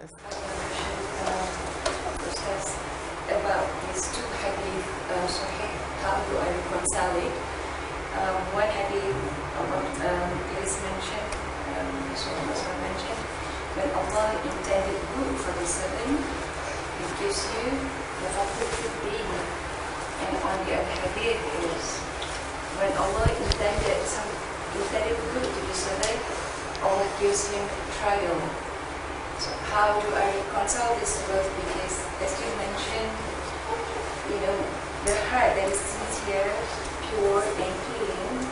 Yes. Ustaz, about these two hadith, Sahih, how do I reconcile it? One hadith about, it is mentioned, Rasulullah mentioned, when Allah intended good for the servant, it gives you the faculty of being. And on the other hadith is, when Allah intended good to the servant, Allah gives him trial. So how do I reconcile this both? Because as you mentioned, the heart that is sincere, pure and clean,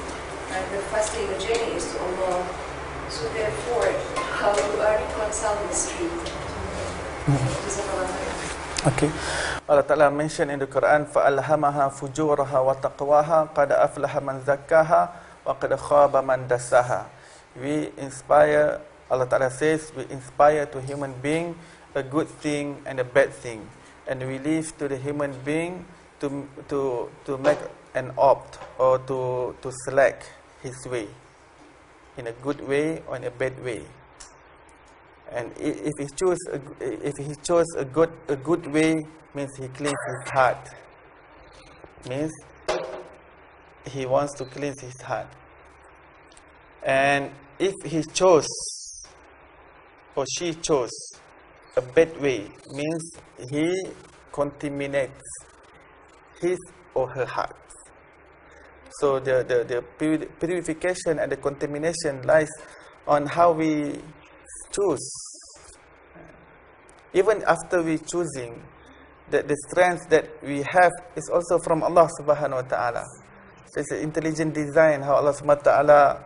and the first day the journey is to Allah. So therefore, how do I reconcile this truth? Okay. Allah Ta'ala mentioned in the Quran, فَأَلْهَمَهَا فُجُورَهَا وَتَقْوَاهَا قَدْ أَفْلَحَ مَنْ زَكَّاهَا وَقَدْ خَابَ مَنْ دَسَّاهَا. We inspire, Allah Ta'ala says, we inspire to human being a good thing and a bad thing. And we leave to the human being to make an opt or to select his way, in a good way or in a bad way. And if he chose a good way, means he cleans his heart. Means he wants to cleanse his heart. And if he chose or she chose a bad way, means he contaminates his or her heart. So the purification and the contamination lies on how we choose. Even after we choosing, the strength that we have is also from Allah subhanahu wa ta'ala. So it's an intelligent design how Allah subhanahu wa ta'ala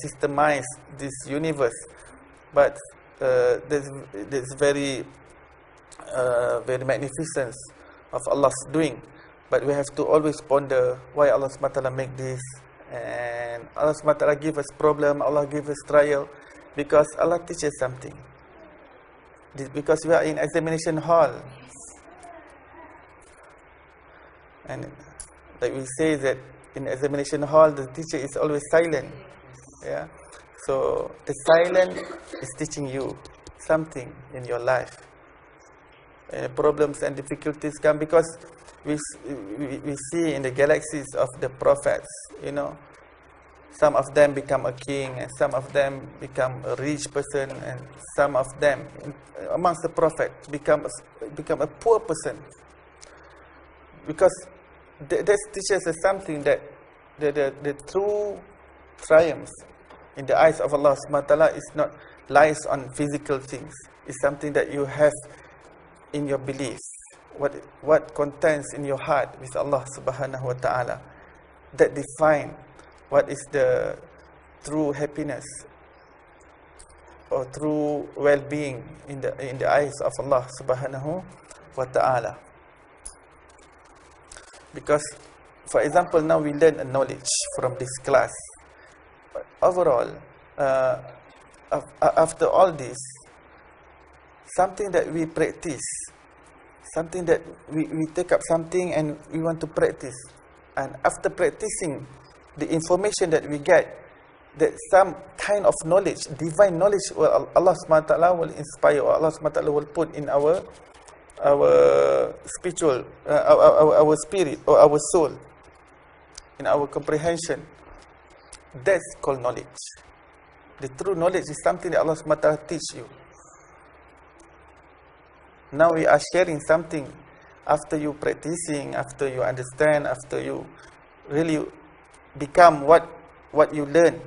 systemized this universe. But there's very magnificence of Allah's doing. But we have to always ponder why Allah subhanahu wa ta'ala make this. And Allah subhanahu wa ta'ala give us problem, Allah give us trial. Because Allah teaches something. Because we are in examination hall. And like we say that in examination hall, the teacher is always silent. Yeah. So the silence is teaching you something in your life. Problems and difficulties come because we see in the galaxies of the prophets, some of them become a king, and some of them become a rich person, and some of them, amongst the prophets, become a poor person. Because that teaches us something that the true triumphs in the eyes of Allah subhanahu wa ta'ala is not lies on physical things. It's something that you have in your belief, what contains in your heart with Allah subhanahu wa ta'ala, that define what is the true happiness or true well-being in the eyes of Allah subhanahu wa ta'ala. Because, for example, now we learn a knowledge from this class. But overall, after all this, something that we practice, something that we take up something and we want to practice. And after practicing, the information that we get, that some kind of knowledge, divine knowledge, Allah subhanahu wa ta'ala will inspire, or Allah subhanahu wa ta'ala will put in our spiritual, our spirit or our soul, in our comprehension. That's called knowledge. The true knowledge is something that Allah subhanahu wa ta'ala teach you. Now we are sharing something after you practicing, after you understand, after you really become what you learn,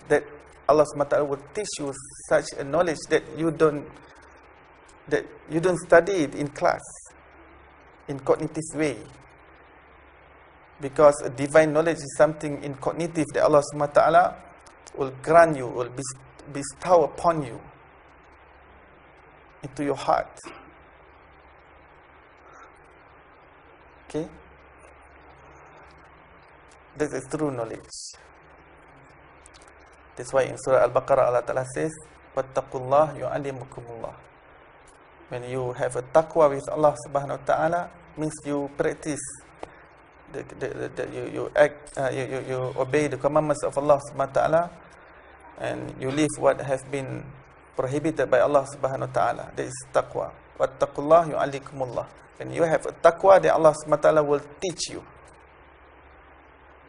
that Allah subhanahu wa ta'ala will teach you such a knowledge that you don't study it in class, in cognitive way. Because a divine knowledge is something in cognitive that Allah subhanahu wa ta'ala will grant you, will bestow upon you into your heart. Okay? That is true knowledge. That's why in Surah Al-Baqarah Allah Ta'ala says, وَاتَّقُوا اللَّهَ يُعَلِّمُكُمُ اللَّهُ. When you have a taqwa with Allah subhanahu wa ta'ala, means you practice, you act, you obey the commandments of Allah subhanahu wa ta'ala, and you live what have been prohibited by Allah subhanahu wa ta'ala. That is taqwa. Wattaqullah yu'allikumullah. When you have a taqwa, then Allah subhanahu wa ta'ala will teach you.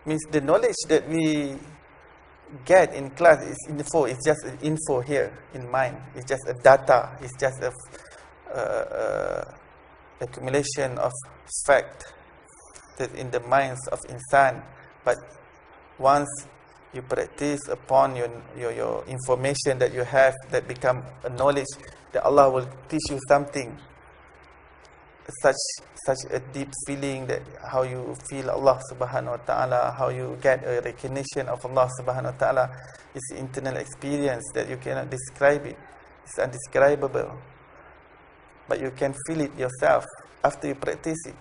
Means the knowledge that we get in class is info. It's just an info here in mind. It's just a data. It's just a accumulation of fact that in the minds of insan. But once you practice upon your information that you have, that become a knowledge, that Allah will teach you something, such a deep feeling, that how you feel Allah subhanahu wa ta'ala, how you get a recognition of Allah subhanahu wa ta'ala, is internal experience that you cannot describe it. It's undescribable. But you can feel it yourself after you practice it.